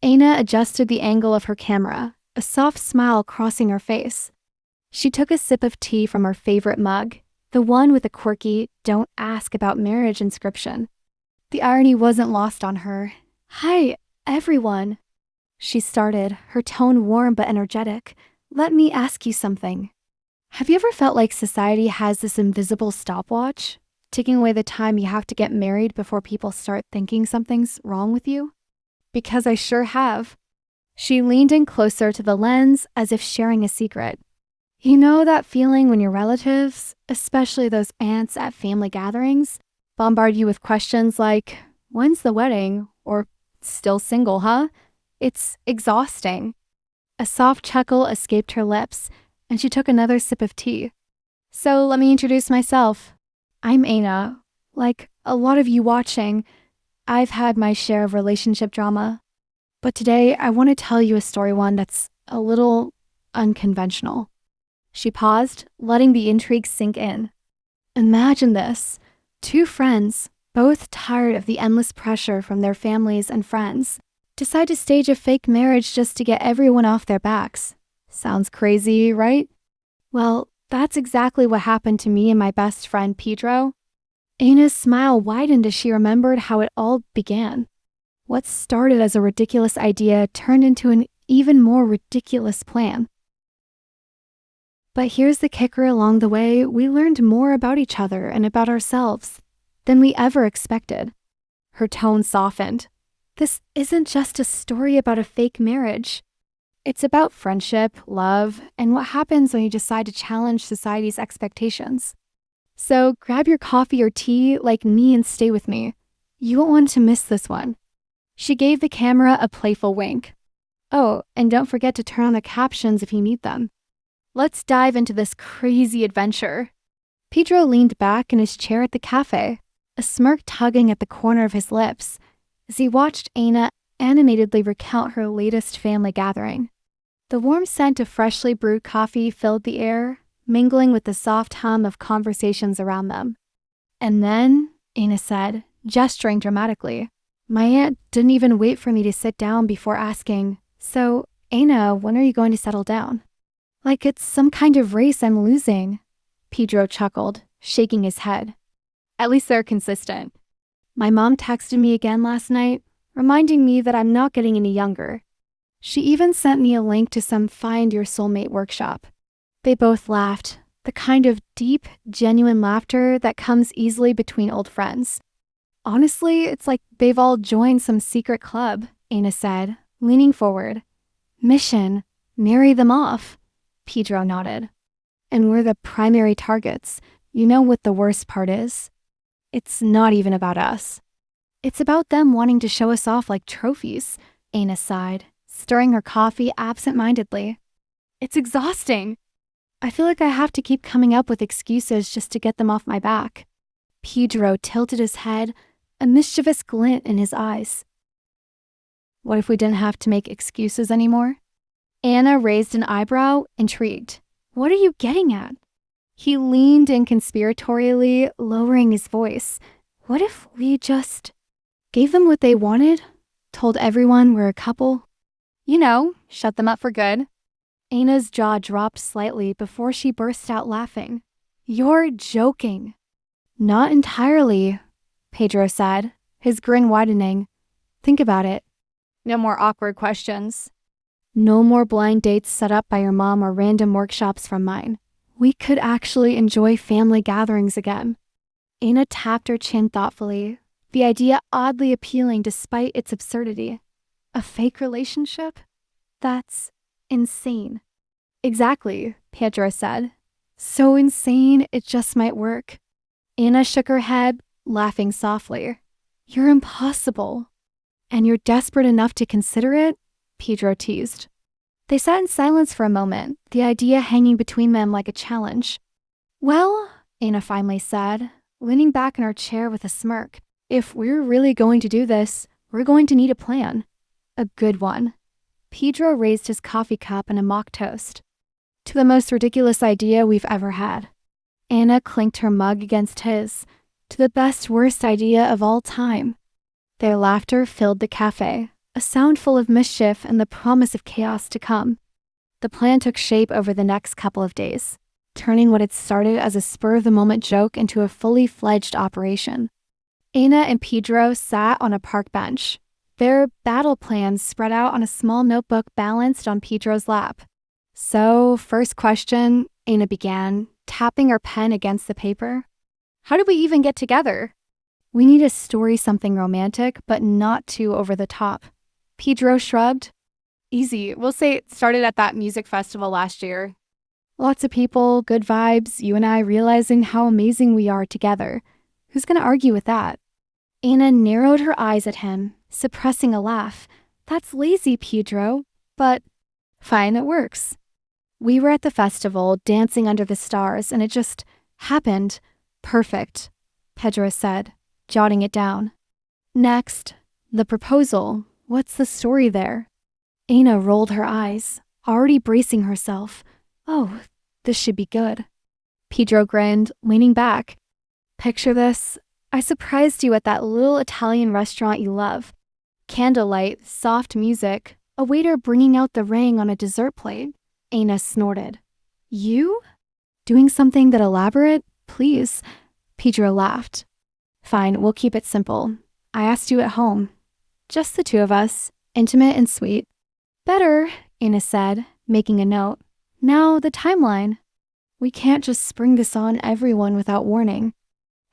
Aina adjusted the angle of her camera, a soft smile crossing her face. She took a sip of tea from her favorite mug, the one with a quirky "Don't ask about marriage" inscription. The irony wasn't lost on her. "Hi, everyone," she started, her tone warm but energetic. "Let me ask you something. Have you ever felt like society has this invisible stopwatch, ticking away the time you have to get married before people start thinking something's wrong with you? Because I sure have." She leaned in closer to the lens as if sharing a secret. You know that feeling when your relatives, especially those aunts at family gatherings, bombard you with questions like, "When's the wedding?" or "Still single, huh?" It's exhausting. A soft chuckle escaped her lips, and she took another sip of tea. "So let me introduce myself. I'm Aina. Like a lot of you watching, I've had my share of relationship drama. But today I want to tell you a story, one that's a little unconventional." She paused, letting the intrigue sink in. Imagine this. Two friends, both tired of the endless pressure from their families and friends, decide to stage a fake marriage just to get everyone off their backs. Sounds crazy, right? Well, that's exactly what happened to me and my best friend, Pedro. Aina's smile widened as she remembered how it all began. What started as a ridiculous idea turned into an even more ridiculous plan. But here's the kicker: along the way, we learned more about each other and about ourselves than we ever expected. Her tone softened. This isn't just a story about a fake marriage. It's about friendship, love, and what happens when you decide to challenge society's expectations. So grab your coffee or tea like me and stay with me. You won't want to miss this one. She gave the camera a playful wink. Oh, and don't forget to turn on the captions if you need them. Let's dive into this crazy adventure. Pedro leaned back in his chair at the cafe, a smirk tugging at the corner of his lips, as he watched Aina animatedly recount her latest family gathering. The warm scent of freshly brewed coffee filled the air, mingling with the soft hum of conversations around them. And then, Aina said, gesturing dramatically, my aunt didn't even wait for me to sit down before asking, "So, Aina, when are you going to settle down?" Like it's some kind of race I'm losing. Pedro chuckled, shaking his head. At least they're consistent. My mom texted me again last night, reminding me that I'm not getting any younger. She even sent me a link to some Find Your Soulmate workshop. They both laughed, the kind of deep, genuine laughter that comes easily between old friends. Honestly, it's like they've all joined some secret club, Aina said, leaning forward. Mission, marry them off. Pedro nodded. And we're the primary targets. You know what the worst part is? It's not even about us. It's about them wanting to show us off like trophies, Aina sighed, stirring her coffee absent-mindedly. It's exhausting. I feel like I have to keep coming up with excuses just to get them off my back. Pedro tilted his head, a mischievous glint in his eyes. What if we didn't have to make excuses anymore? Aina raised an eyebrow, intrigued. What are you getting at? He leaned in conspiratorially, lowering his voice. What if we just gave them what they wanted? Told everyone we're a couple? You know, shut them up for good. Aina's jaw dropped slightly before she burst out laughing. You're joking. Not entirely, Pedro said, his grin widening. Think about it. No more awkward questions. No more blind dates set up by your mom or random workshops from mine. We could actually enjoy family gatherings again. Aina tapped her chin thoughtfully, the idea oddly appealing despite its absurdity. A fake relationship? That's insane. Exactly, Pedro said. So insane, it just might work. Aina shook her head, laughing softly. You're impossible. And you're desperate enough to consider it? Pedro teased. They sat in silence for a moment, the idea hanging between them like a challenge. Well, Aina finally said, leaning back in her chair with a smirk, if we're really going to do this, we're going to need a plan. A good one. Pedro raised his coffee cup in a mock toast. To the most ridiculous idea we've ever had. Aina clinked her mug against his. To the best worst idea of all time. Their laughter filled the cafe, a sound full of mischief and the promise of chaos to come. The plan took shape over the next couple of days, turning what had started as a spur-of-the-moment joke into a fully fledged operation. Ana and Pedro sat on a park bench, their battle plans spread out on a small notebook balanced on Pedro's lap. So, first question, Ana began, tapping her pen against the paper. How did we even get together? We need a story something romantic, but not too over the top. Pedro shrugged. Easy. We'll say it started at that music festival last year. Lots of people, good vibes, you and I realizing how amazing we are together. Who's going to argue with that? Ana narrowed her eyes at him, suppressing a laugh. That's lazy, Pedro, but fine, it works. We were at the festival, dancing under the stars, and it just happened. Perfect, Pedro said, jotting it down. Next, the proposal. What's the story there? Ana rolled her eyes, already bracing herself. Oh, this should be good. Pedro grinned, leaning back. Picture this. I surprised you at that little Italian restaurant you love. Candlelight, soft music, a waiter bringing out the ring on a dessert plate. Ana snorted. You? Doing something that elaborate? Please. Pedro laughed. Fine, we'll keep it simple. I asked you at home. Just the two of us, intimate and sweet. Better, Ana said, making a note. Now the timeline. We can't just spring this on everyone without warning.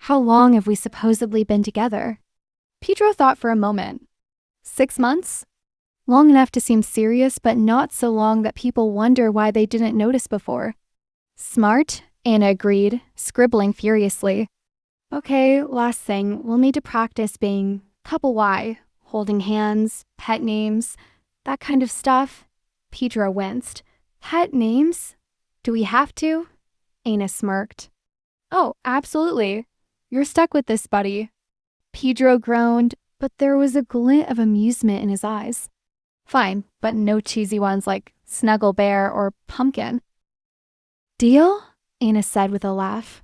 How long have we supposedly been together? Pedro thought for a moment. 6 months? Long enough to seem serious, but not so long that people wonder why they didn't notice before. Smart, Ana agreed, scribbling furiously. Okay, last thing, we'll need to practice being couple Y, holding hands, pet names, that kind of stuff. Pedro winced. Pet names? Do we have to? Ana smirked. Oh, absolutely. You're stuck with this, buddy. Pedro groaned, but there was a glint of amusement in his eyes. Fine, but no cheesy ones like Snuggle Bear or Pumpkin. Deal? Ana said with a laugh.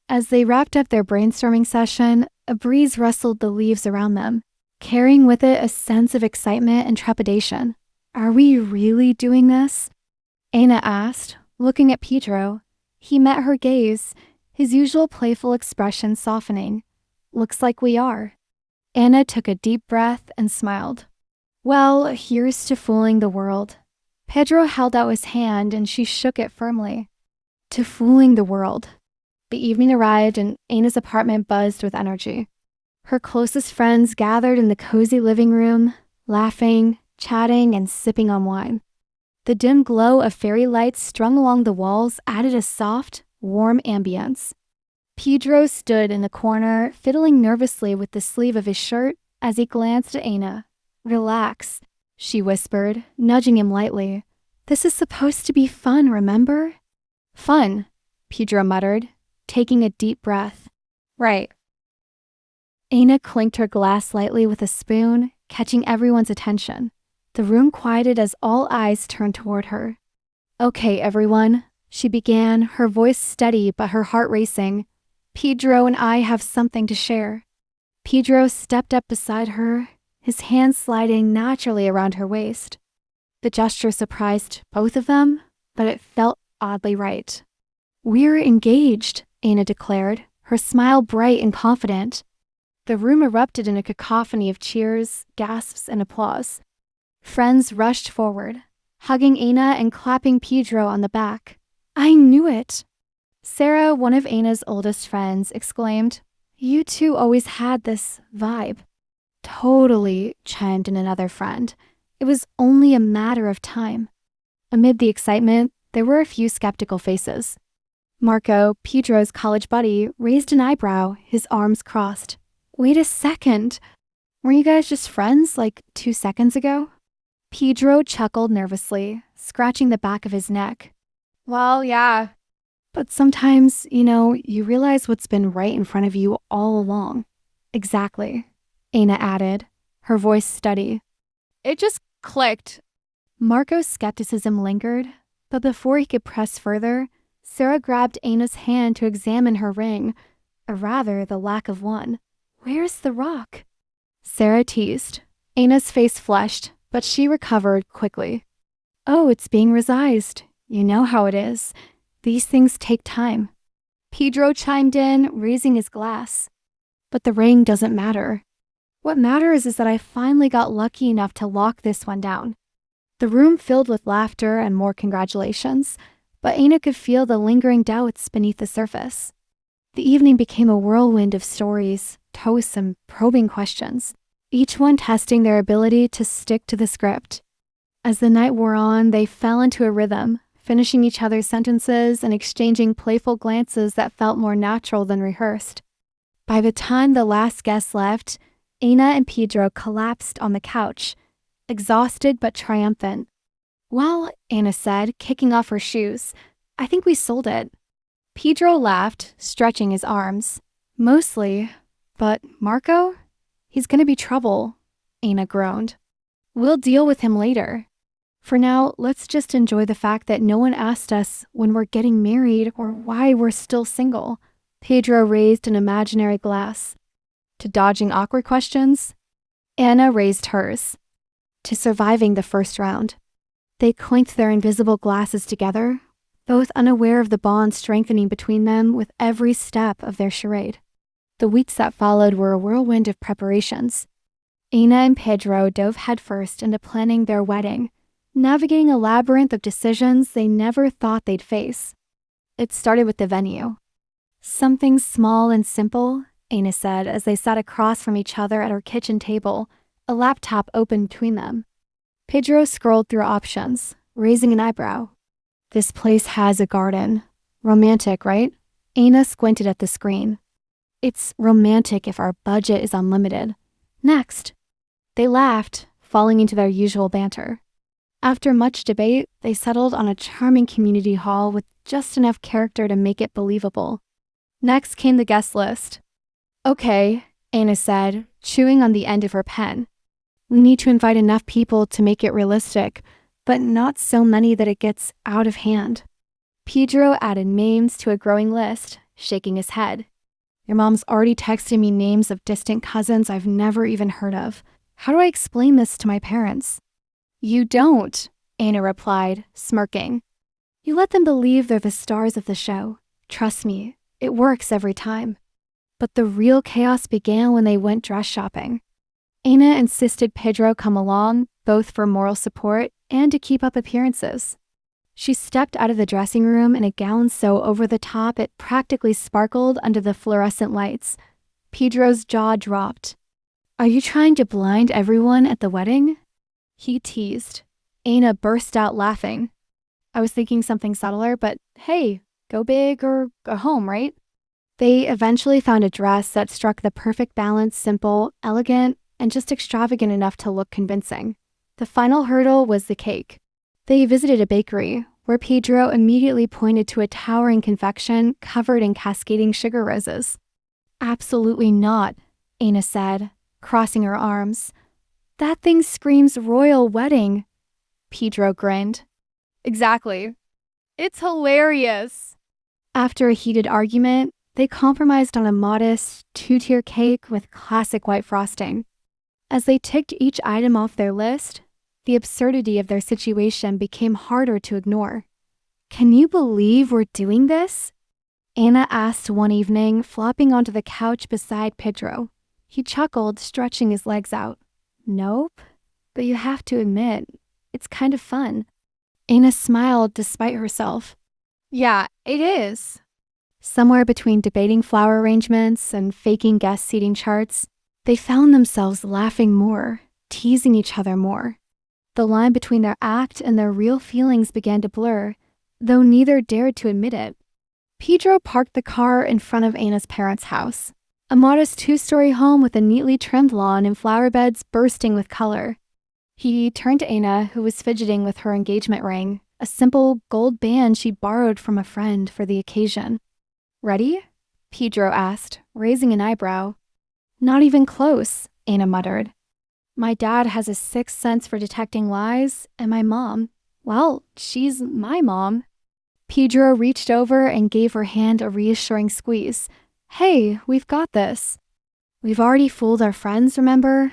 As they wrapped up their brainstorming session, a breeze rustled the leaves around them, carrying with it a sense of excitement and trepidation. Are we really doing this? Ana asked, looking at Pedro. He met her gaze, his usual playful expression softening. Looks like we are. Ana took a deep breath and smiled. Well, here's to fooling the world. Pedro held out his hand and she shook it firmly. To fooling the world. The evening arrived and Ana's apartment buzzed with energy. Her closest friends gathered in the cozy living room, laughing, chatting, and sipping on wine. The dim glow of fairy lights strung along the walls added a soft, warm ambience. Pedro stood in the corner, fiddling nervously with the sleeve of his shirt as he glanced at Ana. Relax, she whispered, nudging him lightly. This is supposed to be fun, remember? Fun, Pedro muttered, taking a deep breath. Right. Ana clinked her glass lightly with a spoon, catching everyone's attention. The room quieted as all eyes turned toward her. Okay, everyone, she began, her voice steady but her heart racing. Pedro and I have something to share. Pedro stepped up beside her, his hand sliding naturally around her waist. The gesture surprised both of them, but it felt oddly right. We're engaged, Ana declared, her smile bright and confident. The room erupted in a cacophony of cheers, gasps, and applause. Friends rushed forward, hugging Ana and clapping Pedro on the back. I knew it. Sarah, one of Ana's oldest friends, exclaimed, You two always had this vibe. Totally, chimed in another friend. It was only a matter of time. Amid the excitement, there were a few skeptical faces. Marco, Pedro's college buddy, raised an eyebrow, his arms crossed. Wait a second. Weren't you guys just friends like 2 seconds ago? Pedro chuckled nervously, scratching the back of his neck. Well, yeah. But sometimes, you realize what's been right in front of you all along. Exactly, Ana added, her voice steady. It just clicked. Marco's skepticism lingered, but before he could press further, Sarah grabbed Ana's hand to examine her ring, or rather the lack of one. Where's the rock? Sarah teased. Ana's face flushed, but she recovered quickly. Oh, it's being resized. You know how it is. These things take time. Pedro chimed in, raising his glass. But the ring doesn't matter. What matters is that I finally got lucky enough to lock this one down. The room filled with laughter and more congratulations, but Ana could feel the lingering doubts beneath the surface. The evening became a whirlwind of stories, toasts, and probing questions, each one testing their ability to stick to the script. As the night wore on, they fell into a rhythm, finishing each other's sentences and exchanging playful glances that felt more natural than rehearsed. By the time the last guest left, Ana and Pedro collapsed on the couch, exhausted but triumphant. Well, Ana said, kicking off her shoes, I think we sold it. Pedro laughed, stretching his arms. Mostly, but Marco? He's gonna be trouble, Ana groaned. We'll deal with him later. For now, let's just enjoy the fact that no one asked us when we're getting married or why we're still single. Pedro raised an imaginary glass. To dodging awkward questions? Ana raised hers. To surviving the first round. They clinked their invisible glasses together, both unaware of the bond strengthening between them with every step of their charade. The weeks that followed were a whirlwind of preparations. Ana and Pedro dove headfirst into planning their wedding, navigating a labyrinth of decisions they never thought they'd face. It started with the venue. Something small and simple, Ana said as they sat across from each other at her kitchen table, a laptop open between them. Pedro scrolled through options, raising an eyebrow. This place has a garden. Romantic, right? Ana squinted at the screen. It's romantic if our budget is unlimited. Next. They laughed, falling into their usual banter. After much debate, they settled on a charming community hall with just enough character to make it believable. Next came the guest list. Okay, Ana said, chewing on the end of her pen. We need to invite enough people to make it realistic, but not so many that it gets out of hand. Pedro added names to a growing list, shaking his head. Your mom's already texted me names of distant cousins I've never even heard of. How do I explain this to my parents? You don't, Ana replied, smirking. You let them believe they're the stars of the show. Trust me, it works every time. But the real chaos began when they went dress shopping. Ana insisted Pedro come along, both for moral support and to keep up appearances. She stepped out of the dressing room in a gown so over the top it practically sparkled under the fluorescent lights. Pedro's jaw dropped. Are you trying to blind everyone at the wedding? He teased. Ana burst out laughing. I was thinking something subtler, but hey, go big or go home, right? They eventually found a dress that struck the perfect balance, simple, elegant, and just extravagant enough to look convincing. The final hurdle was the cake. They visited a bakery, where Pedro immediately pointed to a towering confection covered in cascading sugar roses. Absolutely not, Ana said, crossing her arms. That thing screams royal wedding. Pedro grinned. Exactly. It's hilarious. After a heated argument, they compromised on a modest, two-tier cake with classic white frosting. As they ticked each item off their list, the absurdity of their situation became harder to ignore. Can you believe we're doing this? Ana asked one evening, flopping onto the couch beside Pedro. He chuckled, stretching his legs out. Nope, but you have to admit, it's kind of fun. Ana smiled despite herself. Yeah, it is. Somewhere between debating flower arrangements and faking guest seating charts, they found themselves laughing more, teasing each other more. The line between their act and their real feelings began to blur, though neither dared to admit it. Pedro parked the car in front of Ana's parents' house, a modest two-story home with a neatly trimmed lawn and flower beds bursting with color. He turned to Ana, who was fidgeting with her engagement ring, a simple gold band she borrowed from a friend for the occasion. Ready? Pedro asked, raising an eyebrow. Not even close, Ana muttered. My dad has a sixth sense for detecting lies, and my mom, well, she's my mom. Pedro reached over and gave her hand a reassuring squeeze. Hey, we've got this. We've already fooled our friends, remember?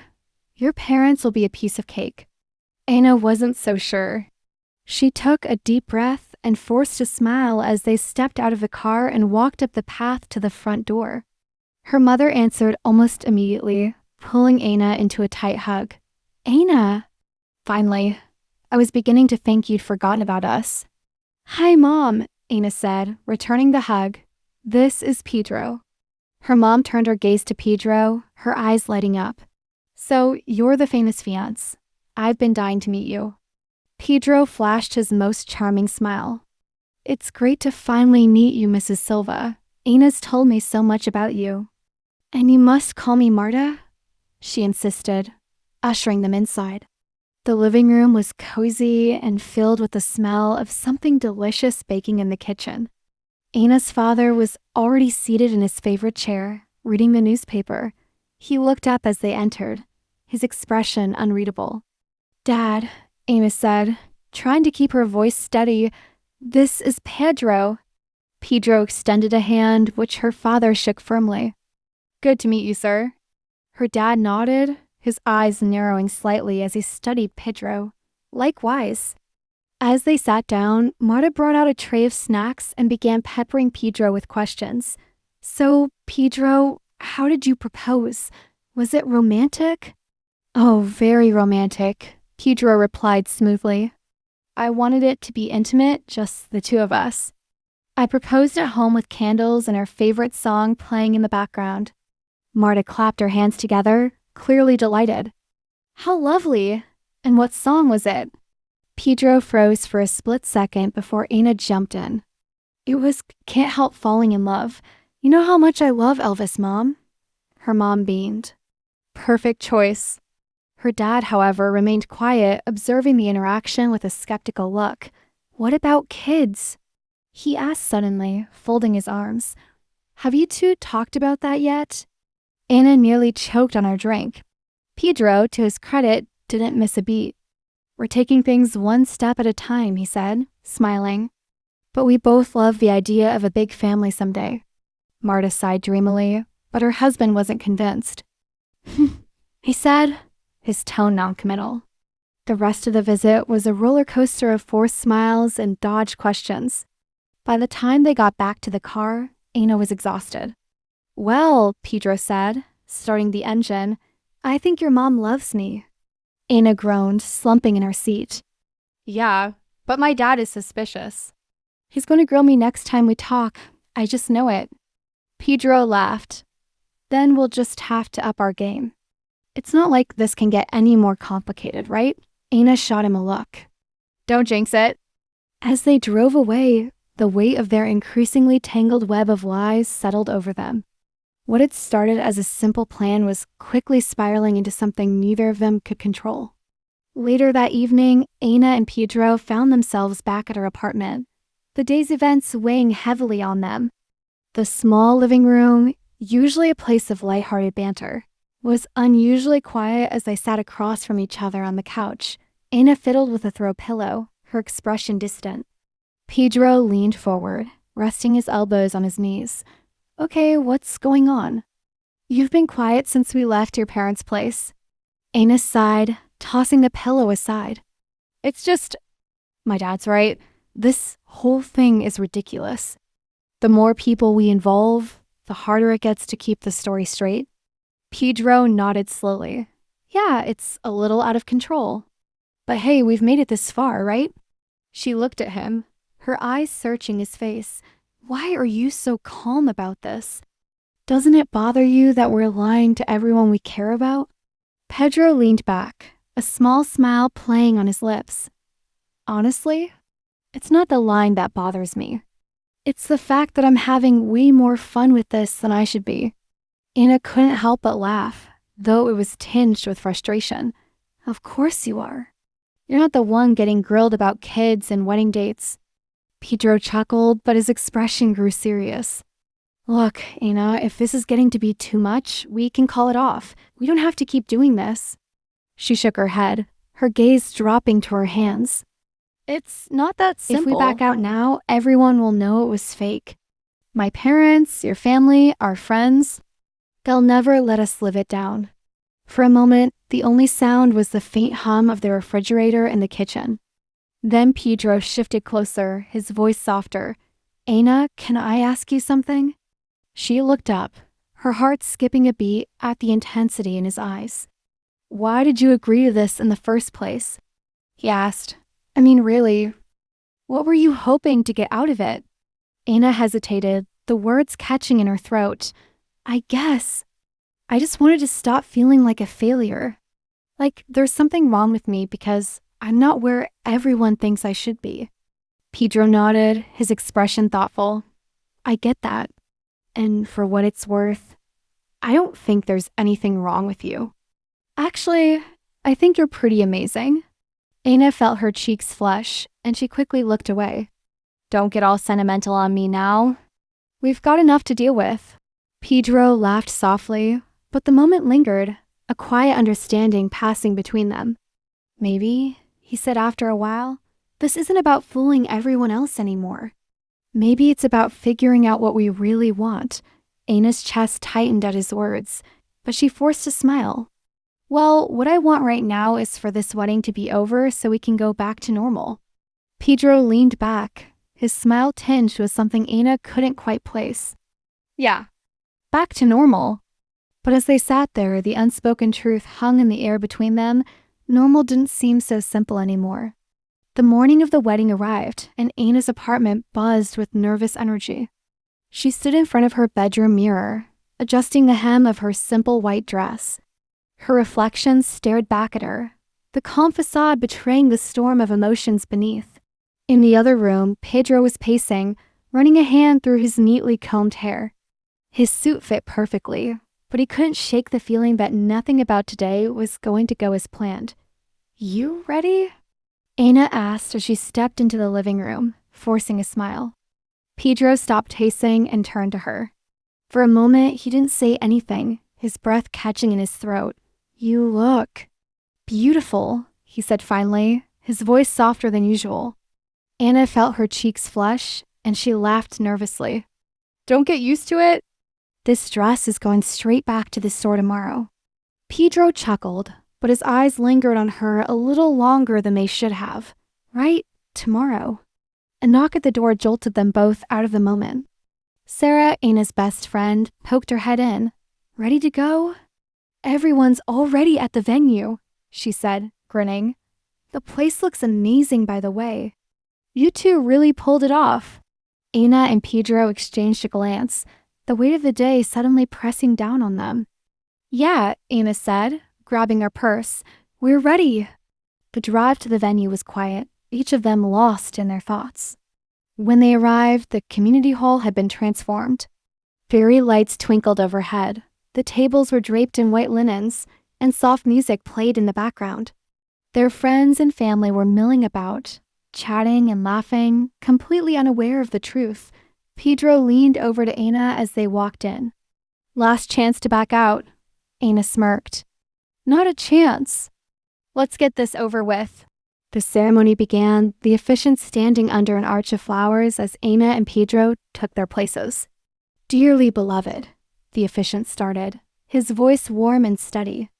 Your parents will be a piece of cake. Anna wasn't so sure. She took a deep breath and forced a smile as they stepped out of the car and walked up the path to the front door. Her mother answered almost immediately, pulling Anna into a tight hug. Anna! Finally, I was beginning to think you'd forgotten about us. Hi, Mom, Anna said, returning the hug. This is Pedro. Her mom turned her gaze to Pedro, her eyes lighting up. So, you're the famous fiancé. I've been dying to meet you. Pedro flashed his most charming smile. It's great to finally meet you, Mrs. Silva. Anna's told me so much about you. And you must call me Marta, she insisted, ushering them inside. The living room was cozy and filled with the smell of something delicious baking in the kitchen. Anna's father was already seated in his favorite chair, reading the newspaper. He looked up as they entered, his expression unreadable. Dad, Anna said, trying to keep her voice steady, this is Pedro. Pedro extended a hand, which her father shook firmly. Good to meet you, sir. Her dad nodded, his eyes narrowing slightly as he studied Pedro. Likewise. As they sat down, Marta brought out a tray of snacks and began peppering Pedro with questions. So, Pedro, how did you propose? Was it romantic? Oh, very romantic, Pedro replied smoothly. I wanted it to be intimate, just the two of us. I proposed at home with candles and our favorite song playing in the background. Marta clapped her hands together, clearly delighted. How lovely! And what song was it? Pedro froze for a split second before Anna jumped in. It was Can't Help Falling in Love. You know how much I love Elvis, Mom? Her mom beamed. Perfect choice. Her dad, however, remained quiet, observing the interaction with a skeptical look. What about kids? He asked suddenly, folding his arms. Have you two talked about that yet? Anna nearly choked on her drink. Pedro, to his credit, didn't miss a beat. We're taking things one step at a time, he said, smiling. But we both love the idea of a big family someday. Marta sighed dreamily, but her husband wasn't convinced. He said, his tone noncommittal. The rest of the visit was a roller coaster of forced smiles and dodged questions. By the time they got back to the car, Anna was exhausted. Well, Pedro said, starting the engine, I think your mom loves me. Anna groaned, slumping in her seat. Yeah, but my dad is suspicious. He's going to grill me next time we talk. I just know it. Pedro laughed. Then we'll just have to up our game. It's not like this can get any more complicated, right? Anna shot him a look. Don't jinx it. As they drove away, the weight of their increasingly tangled web of lies settled over them. What had started as a simple plan was quickly spiraling into something neither of them could control. Later that evening, Anna and Pedro found themselves back at her apartment, the day's events weighing heavily on them. The small living room, usually a place of lighthearted banter, was unusually quiet as they sat across from each other on the couch. Anna fiddled with a throw pillow, her expression distant. Pedro leaned forward, resting his elbows on his knees. Okay, what's going on? You've been quiet since we left your parents' place. Anna sighed, tossing the pillow aside. It's just, my dad's right, this whole thing is ridiculous. The more people we involve, the harder it gets to keep the story straight. Pedro nodded slowly. Yeah, it's a little out of control. But hey, we've made it this far, right? She looked at him, her eyes searching his face. Why are you so calm about this? Doesn't it bother you that we're lying to everyone we care about? Pedro leaned back, a small smile playing on his lips. Honestly, it's not the lying that bothers me. It's the fact that I'm having way more fun with this than I should be. Anna couldn't help but laugh, though it was tinged with frustration. Of course you are. You're not the one getting grilled about kids and wedding dates. Pedro chuckled, but his expression grew serious. Look, Anna, if this is getting to be too much, we can call it off. We don't have to keep doing this. She shook her head, her gaze dropping to her hands. It's not that simple. If we back out now, everyone will know it was fake. My parents, your family, our friends, they'll never let us live it down. For a moment, the only sound was the faint hum of the refrigerator in the kitchen. Then Pedro shifted closer, his voice softer. "Aina, can I ask you something?" She looked up, her heart skipping a beat at the intensity in his eyes. "Why did you agree to this in the first place?" he asked. "I mean, really, what were you hoping to get out of it?" Aina hesitated, the words catching in her throat. "I guess I just wanted to stop feeling like a failure. Like there's something wrong with me because I'm not where everyone thinks I should be." Pedro nodded, his expression thoughtful. "I get that. And for what it's worth, I don't think there's anything wrong with you. Actually, I think you're pretty amazing." Aina felt her cheeks flush, and she quickly looked away. "Don't get all sentimental on me now. We've got enough to deal with." Pedro laughed softly, but the moment lingered, a quiet understanding passing between them. "Maybe," he said after a while, "this isn't about fooling everyone else anymore. Maybe it's about figuring out what we really want." Aina's chest tightened at his words, but she forced a smile. "Well, what I want right now is for this wedding to be over so we can go back to normal." Pedro leaned back, his smile tinged with something Aina couldn't quite place. "Yeah, back to normal." But as they sat there, the unspoken truth hung in the air between them. Normal didn't seem so simple anymore. The morning of the wedding arrived, and Aina's apartment buzzed with nervous energy. She stood in front of her bedroom mirror, adjusting the hem of her simple white dress. Her reflection stared back at her, the calm facade betraying the storm of emotions beneath. In the other room, Pedro was pacing, running a hand through his neatly combed hair. His suit fit perfectly, but he couldn't shake the feeling that nothing about today was going to go as planned. "You ready?" Aina asked as she stepped into the living room, forcing a smile. Pedro stopped pacing and turned to her. For a moment, he didn't say anything, his breath catching in his throat. "You look beautiful," he said finally, his voice softer than usual. Aina felt her cheeks flush, and she laughed nervously. "Don't get used to it. This dress is going straight back to the store tomorrow." Pedro chuckled, but his eyes lingered on her a little longer than they should have. Right? Tomorrow. A knock at the door jolted them both out of the moment. Sarah, Aina's best friend, poked her head in. "Ready to go?" "Everyone's already at the venue," she said, grinning. "The place looks amazing, by the way. You two really pulled it off." Aina and Pedro exchanged a glance, the weight of the day suddenly pressing down on them. "Yeah," Aina said, grabbing her purse. "We're ready." The drive to the venue was quiet, each of them lost in their thoughts. When they arrived, the community hall had been transformed. Fairy lights twinkled overhead, the tables were draped in white linens, and soft music played in the background. Their friends and family were milling about, chatting and laughing, completely unaware of the truth. Pedro leaned over to Aina as they walked in. "Last chance to back out," Aina smirked. "Not a chance. Let's get this over with." The ceremony began, the officiant standing under an arch of flowers as Aina and Pedro took their places. "Dearly beloved," the officiant started, his voice warm and steady.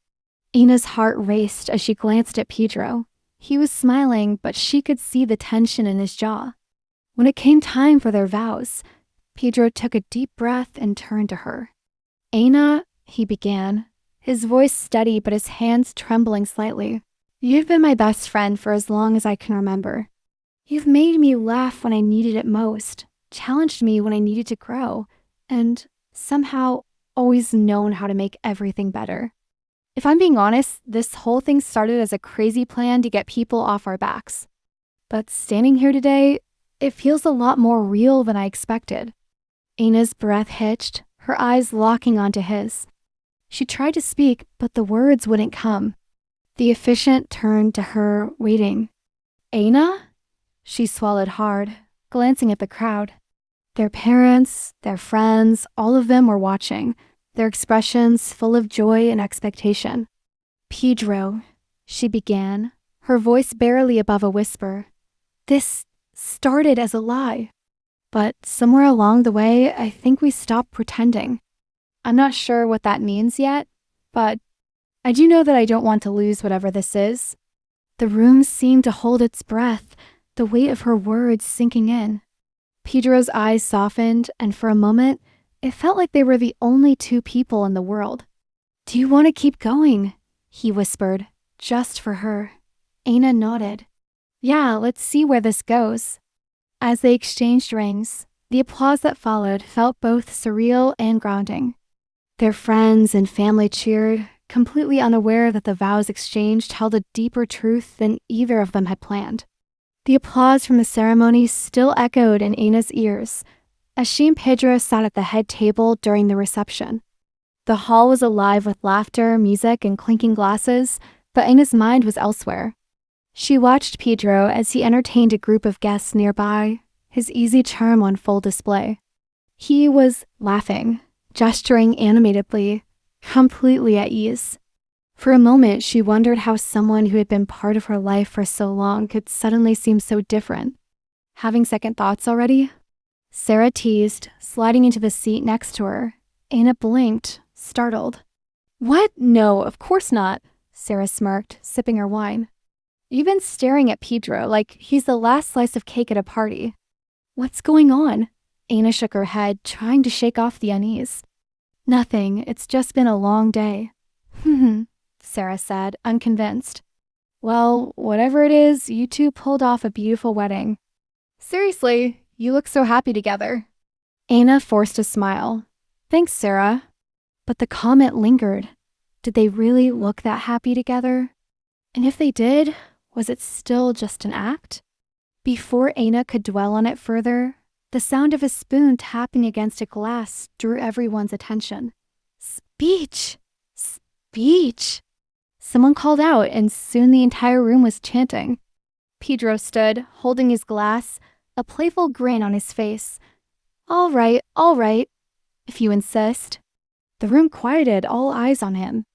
Aina's heart raced as she glanced at Pedro. He was smiling, but she could see the tension in his jaw. When it came time for their vows, Pedro took a deep breath and turned to her. "Aina," he began, his voice steady but his hands trembling slightly. "You've been my best friend for as long as I can remember. You've made me laugh when I needed it most, challenged me when I needed to grow, and somehow always known how to make everything better. If I'm being honest, this whole thing started as a crazy plan to get people off our backs. But standing here today, it feels a lot more real than I expected." Aina's breath hitched, her eyes locking onto his. She tried to speak, but the words wouldn't come. The officiant turned to her, waiting. "Aina?" She swallowed hard, glancing at the crowd. Their parents, their friends, all of them were watching, their expressions full of joy and expectation. "Pedro," she began, her voice barely above a whisper. "This started as a lie. But somewhere along the way, I think we stopped pretending. I'm not sure what that means yet, but I do know that I don't want to lose whatever this is. The room seemed to hold its breath, the weight of her words sinking in. Pedro's eyes softened, and for a moment, it felt like they were the only two people in the world. Do you want to keep going? He whispered, just for her. Aina nodded. Yeah, let's see where this goes. As they exchanged rings, the applause that followed felt both surreal and grounding. Their friends and family cheered, completely unaware that the vows exchanged held a deeper truth than either of them had planned. The applause from the ceremony still echoed in Aina's ears as she and Pedro sat at the head table during the reception. The hall was alive with laughter, music, and clinking glasses, but Aina's mind was elsewhere. She watched Pedro as he entertained a group of guests nearby, his easy charm on full display. He was laughing, gesturing animatedly, completely at ease. For a moment, she wondered how someone who had been part of her life for so long could suddenly seem so different. Having second thoughts already? Sarah teased, sliding into the seat next to her. Aina blinked, startled. What? No, of course not, Sarah smirked, sipping her wine. You've been staring at Pedro like he's the last slice of cake at a party. What's going on? Aina shook her head, trying to shake off the unease. Nothing, it's just been a long day. Sarah said, unconvinced. Well, whatever it is, you two pulled off a beautiful wedding. Seriously, you look so happy together. Aina forced a smile. Thanks, Sarah. But the comment lingered. Did they really look that happy together? And if they did, was it still just an act? Before Aina could dwell on it further, the sound of a spoon tapping against a glass drew everyone's attention. Speech! Speech! Someone called out, and soon the entire room was chanting. Pedro stood, holding his glass, a playful grin on his face. All right, if you insist. The room quieted, all eyes on him.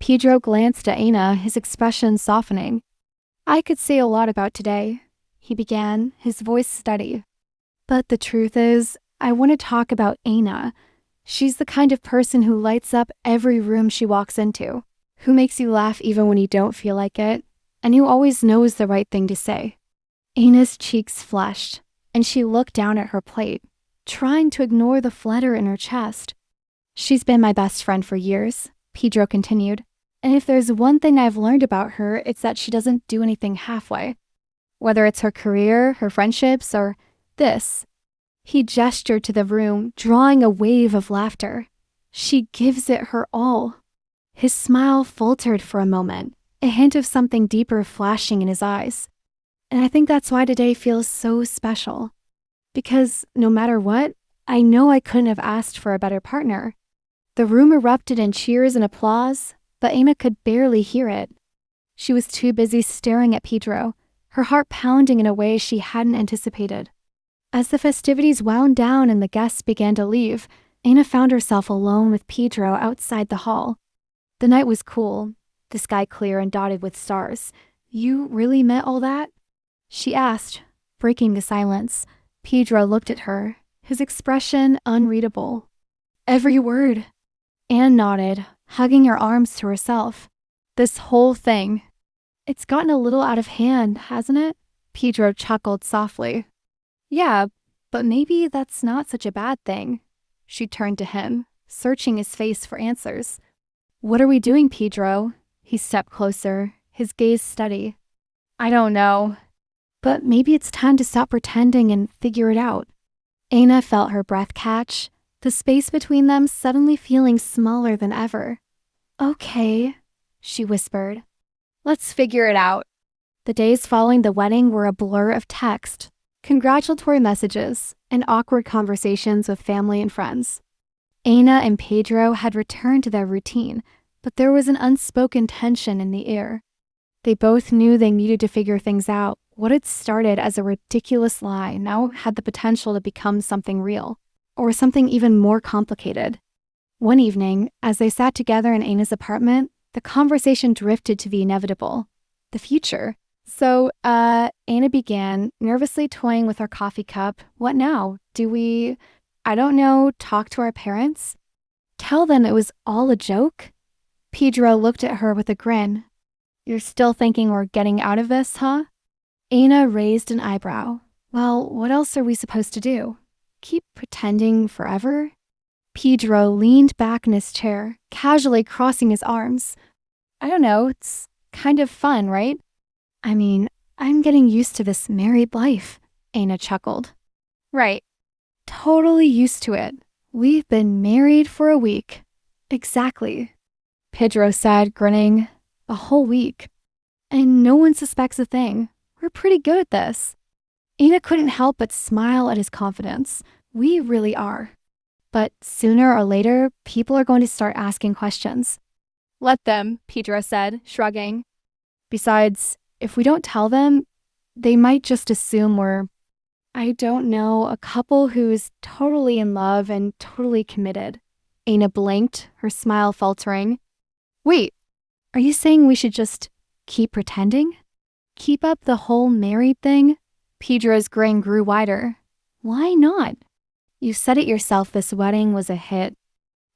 Pedro glanced at Aina, his expression softening. I could say a lot about today, he began, his voice steady. But the truth is, I want to talk about Aina. She's the kind of person who lights up every room she walks into, who makes you laugh even when you don't feel like it, and who always knows the right thing to say. Aina's cheeks flushed, and she looked down at her plate, trying to ignore the flutter in her chest. She's been my best friend for years, Pedro continued, and if there's one thing I've learned about her, it's that she doesn't do anything halfway. Whether it's her career, her friendships, or this. He gestured to the room, drawing a wave of laughter. She gives it her all. His smile faltered for a moment, a hint of something deeper flashing in his eyes. And I think that's why today feels so special. Because no matter what, I know I couldn't have asked for a better partner. The room erupted in cheers and applause, but Aina could barely hear it. She was too busy staring at Pedro, her heart pounding in a way she hadn't anticipated. As the festivities wound down and the guests began to leave, Aina found herself alone with Pedro outside the hall. The night was cool, the sky clear and dotted with stars. You really meant all that? She asked, breaking the silence. Pedro looked at her, his expression unreadable. Every word. Anne nodded, hugging her arms to herself. This whole thing. It's gotten a little out of hand, hasn't it? Pedro chuckled softly. Yeah, but maybe that's not such a bad thing. She turned to him, searching his face for answers. What are we doing, Pedro? He stepped closer, his gaze steady. I don't know. But maybe it's time to stop pretending and figure it out. Aina felt her breath catch, the space between them suddenly feeling smaller than ever. Okay, she whispered. Let's figure it out. The days following the wedding were a blur of text, congratulatory messages, and awkward conversations with family and friends. Aina and Pedro had returned to their routine, but there was an unspoken tension in the air. They both knew they needed to figure things out. What had started as a ridiculous lie now had the potential to become something real, or something even more complicated. One evening, as they sat together in Aina's apartment, the conversation drifted to the inevitable, the future. So, Aina began, nervously toying with her coffee cup. What now? Do we, I don't know, talk to our parents? Tell them it was all a joke? Pedro looked at her with a grin. You're still thinking we're getting out of this, huh? Ana raised an eyebrow. Well, what else are we supposed to do? Keep pretending forever? Pedro leaned back in his chair, casually crossing his arms. I don't know, it's kind of fun, right? I mean, I'm getting used to this married life, Ana chuckled. Right. Totally used to it. We've been married for a week. Exactly, Pedro said, grinning. A whole week. And no one suspects a thing. We're pretty good at this. Ana couldn't help but smile at his confidence. We really are. But sooner or later, people are going to start asking questions. Let them, Pedro said, shrugging. Besides, if we don't tell them, they might just assume we're, I don't know, a couple who's totally in love and totally committed. Ana blinked, her smile faltering. Wait, are you saying we should just keep pretending? Keep up the whole married thing? Pedro's grin grew wider. Why not? You said it yourself, this wedding was a hit.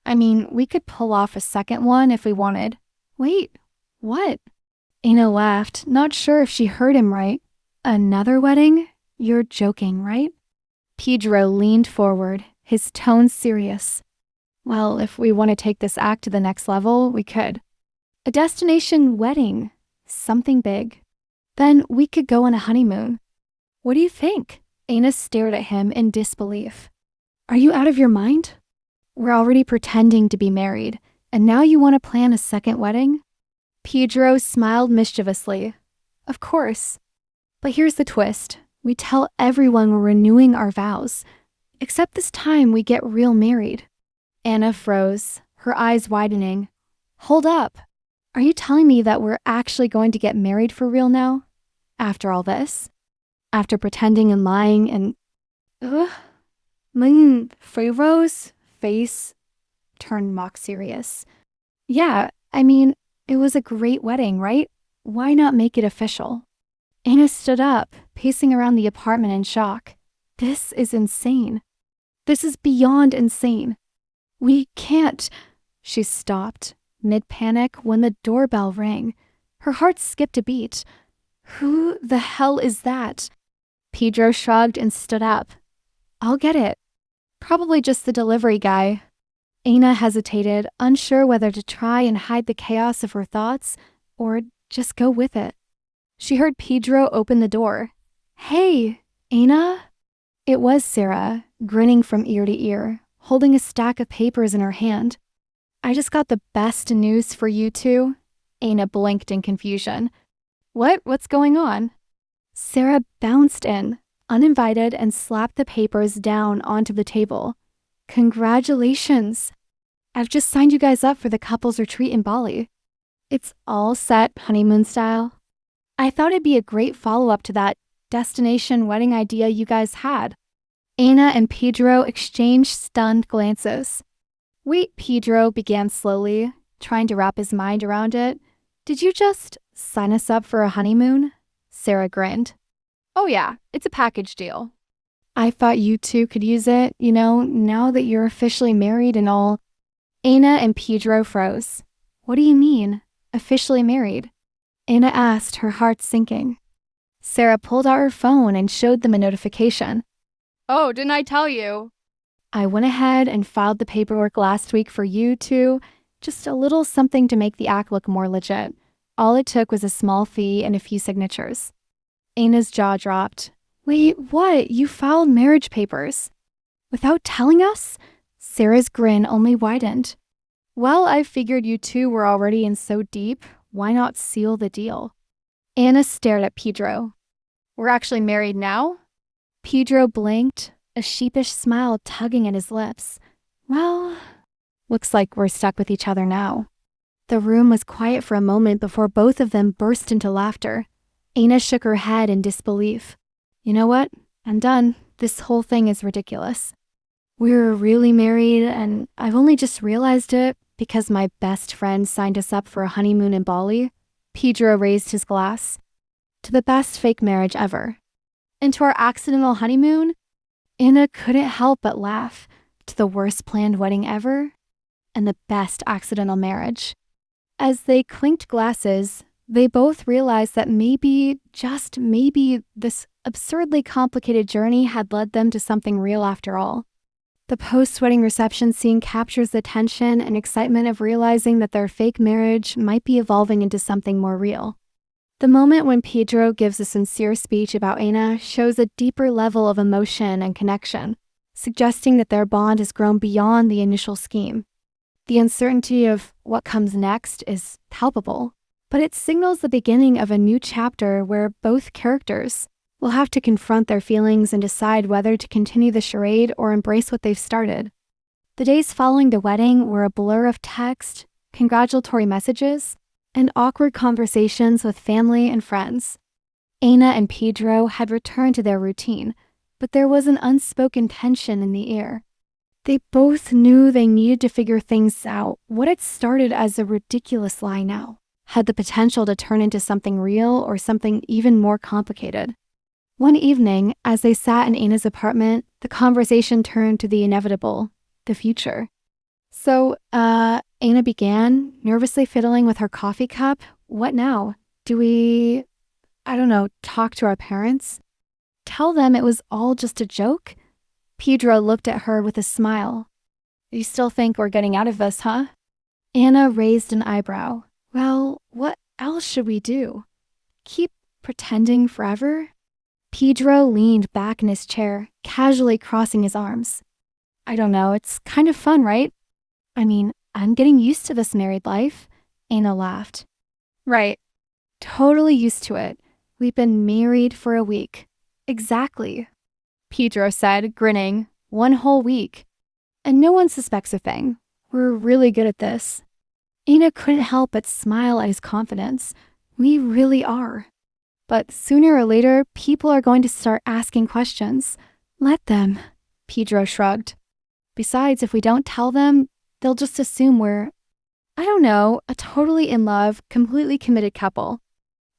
I mean, we could pull off a second one if we wanted. Wait, what? Ana laughed, not sure if she heard him right. Another wedding? You're joking, right? Pedro leaned forward, his tone serious. Well, if we want to take this act to the next level, we could. A destination wedding. Something big. Then we could go on a honeymoon. What do you think? Ana stared at him in disbelief. Are you out of your mind? We're already pretending to be married, and now you want to plan a second wedding? Pedro smiled mischievously. Of course. But here's the twist. We tell everyone we're renewing our vows. Except this time we get real married. Ana froze, her eyes widening. Hold up. Are you telling me that we're actually going to get married for real now? After all this? After pretending and lying and... Pharaoh's face turned mock serious. Yeah, I mean, it was a great wedding, right? Why not make it official? Ana stood up, pacing around the apartment in shock. This is insane. This is beyond insane. We can't... She stopped, mid-panic, when the doorbell rang. Her heart skipped a beat. Who the hell is that? Pedro shrugged and stood up. I'll get it. Probably just the delivery guy. Ana hesitated, unsure whether to try and hide the chaos of her thoughts or just go with it. She heard Pedro open the door. Hey, Ana? It was Sarah, grinning from ear to ear, holding a stack of papers in her hand. I just got the best news for you two. Ana blinked in confusion. What's going on? Sarah bounced in, uninvited, and slapped the papers down onto the table. Congratulations. I've just signed you guys up for the couple's retreat in Bali. It's all set honeymoon style. I thought it'd be a great follow-up to that destination wedding idea you guys had. Ana and Pedro exchanged stunned glances. Wait, Pedro began slowly, trying to wrap his mind around it. Did you just sign us up for a honeymoon? Sarah grinned. Oh yeah, it's a package deal. I thought you two could use it, now that you're officially married and all. Ana and Pedro froze. What do you mean, officially married? Ana asked, her heart sinking. Sarah pulled out her phone and showed them a notification. Oh, didn't I tell you? I went ahead and filed the paperwork last week for you two, just a little something to make the act look more legit. All it took was a small fee and a few signatures. Ana's jaw dropped. Wait, what? You filed marriage papers? Without telling us? Sarah's grin only widened. Well, I figured you two were already in so deep. Why not seal the deal? Ana stared at Pedro. We're actually married now? Pedro blinked, a sheepish smile tugging at his lips. Well, looks like we're stuck with each other now. The room was quiet for a moment before both of them burst into laughter. Ana shook her head in disbelief. You know what? I'm done. This whole thing is ridiculous. We're really married, and I've only just realized it because my best friend signed us up for a honeymoon in Bali. Pedro raised his glass. To the best fake marriage ever. And to our accidental honeymoon? Ana couldn't help but laugh. To the worst planned wedding ever? And the best accidental marriage. As they clinked glasses, they both realized that maybe, just maybe, this absurdly complicated journey had led them to something real after all. The post-wedding reception scene captures the tension and excitement of realizing that their fake marriage might be evolving into something more real. The moment when Pedro gives a sincere speech about Ana shows a deeper level of emotion and connection, suggesting that their bond has grown beyond the initial scheme. The uncertainty of what comes next is palpable, but it signals the beginning of a new chapter where both characters will have to confront their feelings and decide whether to continue the charade or embrace what they've started. The days following the wedding were a blur of text, congratulatory messages, and awkward conversations with family and friends. Ana and Pedro had returned to their routine, but there was an unspoken tension in the air. They both knew they needed to figure things out. What had started as a ridiculous lie now had the potential to turn into something real or something even more complicated. One evening, as they sat in Ana's apartment, the conversation turned to the inevitable, the future. So, Ana began, nervously fiddling with her coffee cup. What now? Do we, talk to our parents? Tell them it was all just a joke? Pedro looked at her with a smile. You still think we're getting out of this, huh? Ana raised an eyebrow. Well, what else should we do? Keep pretending forever? Pedro leaned back in his chair, casually crossing his arms. I don't know, it's kind of fun, right? I mean, I'm getting used to this married life. Ana laughed. Right. Totally used to it. We've been married for a week. Exactly. Pedro said, grinning. 1 whole week. And no one suspects a thing. We're really good at this. Ana couldn't help but smile at his confidence. We really are. But sooner or later, people are going to start asking questions. Let them. Pedro shrugged. Besides, if we don't tell them, they'll just assume we're, a totally in love, completely committed couple.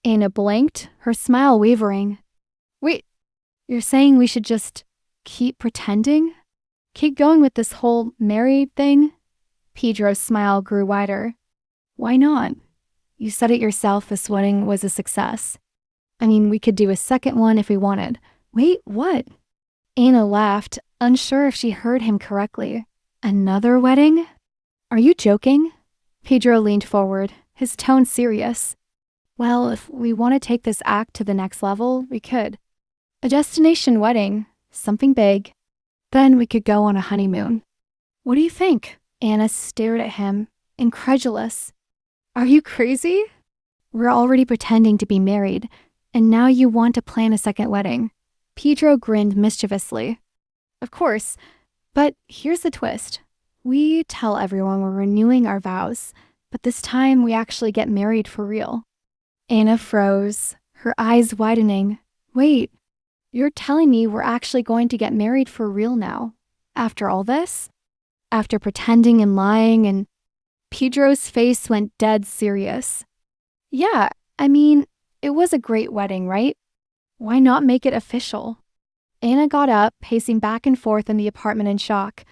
Ana blinked, her smile wavering. Wait, you're saying we should just keep pretending? Keep going with this whole married thing? Pedro's smile grew wider. Why not? You said it yourself, this wedding was a success. I mean, we could do a second one if we wanted. Wait, what? Ana laughed, unsure if she heard him correctly. Another wedding? Are you joking? Pedro leaned forward, his tone serious. Well, if we want to take this act to the next level, we could. A destination wedding, something big. Then we could go on a honeymoon. What do you think? Ana stared at him, incredulous. Are you crazy? We're already pretending to be married. And now you want to plan a second wedding. Pedro grinned mischievously. Of course, but here's the twist. We tell everyone we're renewing our vows, but this time we actually get married for real. Ana froze, her eyes widening. Wait, you're telling me we're actually going to get married for real now? After all this? After pretending and lying and... Pedro's face went dead serious. Yeah, I mean... It was a great wedding, right? Why not make it official? Ana got up, pacing back and forth in the apartment in shock.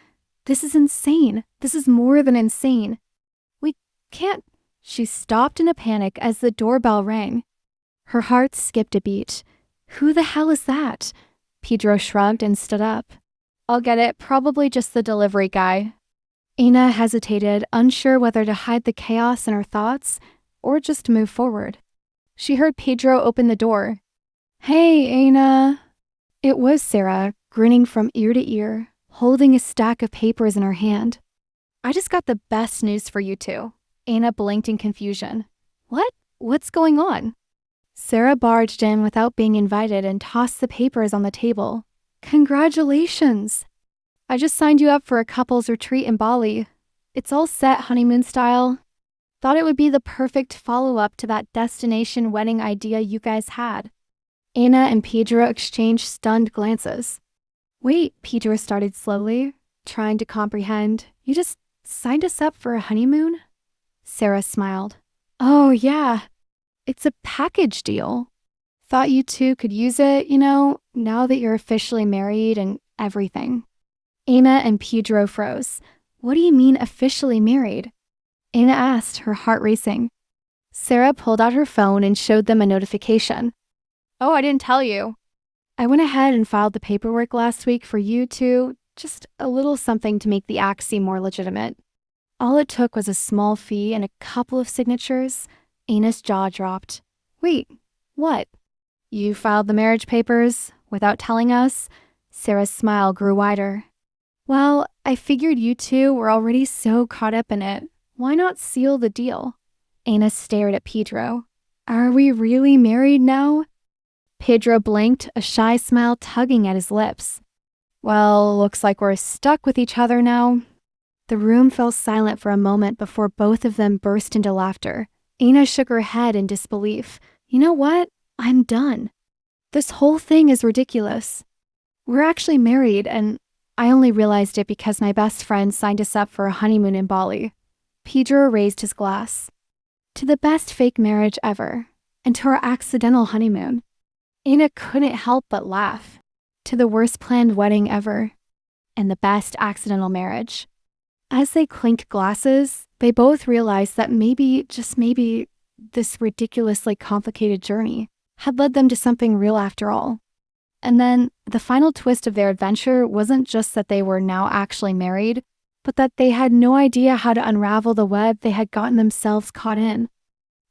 This is insane. This is more than insane. We can't... She stopped in a panic as the doorbell rang. Her heart skipped a beat. Who the hell is that? Pedro shrugged and stood up. I'll get it, probably just the delivery guy. Ana hesitated, unsure whether to hide the chaos in her thoughts or just move forward. She heard Pedro open the door. Hey, Ana. It was Sarah, grinning from ear to ear, holding a stack of papers in her hand. I just got the best news for you two. Ana blinked in confusion. What? What's going on? Sarah barged in without being invited and tossed the papers on the table. Congratulations! I just signed you up for a couple's retreat in Bali. It's all set honeymoon style. Thought it would be the perfect follow-up to that destination wedding idea you guys had. Ana and Pedro exchanged stunned glances. Wait, Pedro started slowly, trying to comprehend. You just signed us up for a honeymoon? Sarah smiled. Oh, yeah. It's a package deal. Thought you two could use it, now that you're officially married and everything. Ana and Pedro froze. What do you mean officially married? Anna asked, her heart racing. Sarah pulled out her phone and showed them a notification. Oh, I didn't tell you. I went ahead and filed the paperwork last week for you two, just a little something to make the act seem more legitimate. All it took was a small fee and a couple of signatures. Anna's jaw dropped. Wait, what? You filed the marriage papers without telling us? Sarah's smile grew wider. Well, I figured you two were already so caught up in it. Why not seal the deal? Anna stared at Pedro. Are we really married now? Pedro blinked, a shy smile tugging at his lips. Well, looks like we're stuck with each other now. The room fell silent for a moment before both of them burst into laughter. Anna shook her head in disbelief. You know what? I'm done. This whole thing is ridiculous. We're actually married, and I only realized it because my best friend signed us up for a honeymoon in Bali. Pedro raised his glass. To the best fake marriage ever, and to our accidental honeymoon. Anna couldn't help but laugh. To the worst planned wedding ever, and the best accidental marriage. As they clinked glasses, they both realized that maybe, just maybe, this ridiculously complicated journey had led them to something real after all. And then, the final twist of their adventure wasn't just that they were now actually married, but that they had no idea how to unravel the web they had gotten themselves caught in.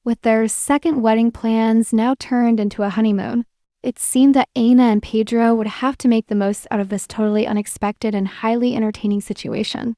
With their second wedding plans now turned into a honeymoon, it seemed that Anna and Pedro would have to make the most out of this totally unexpected and highly entertaining situation.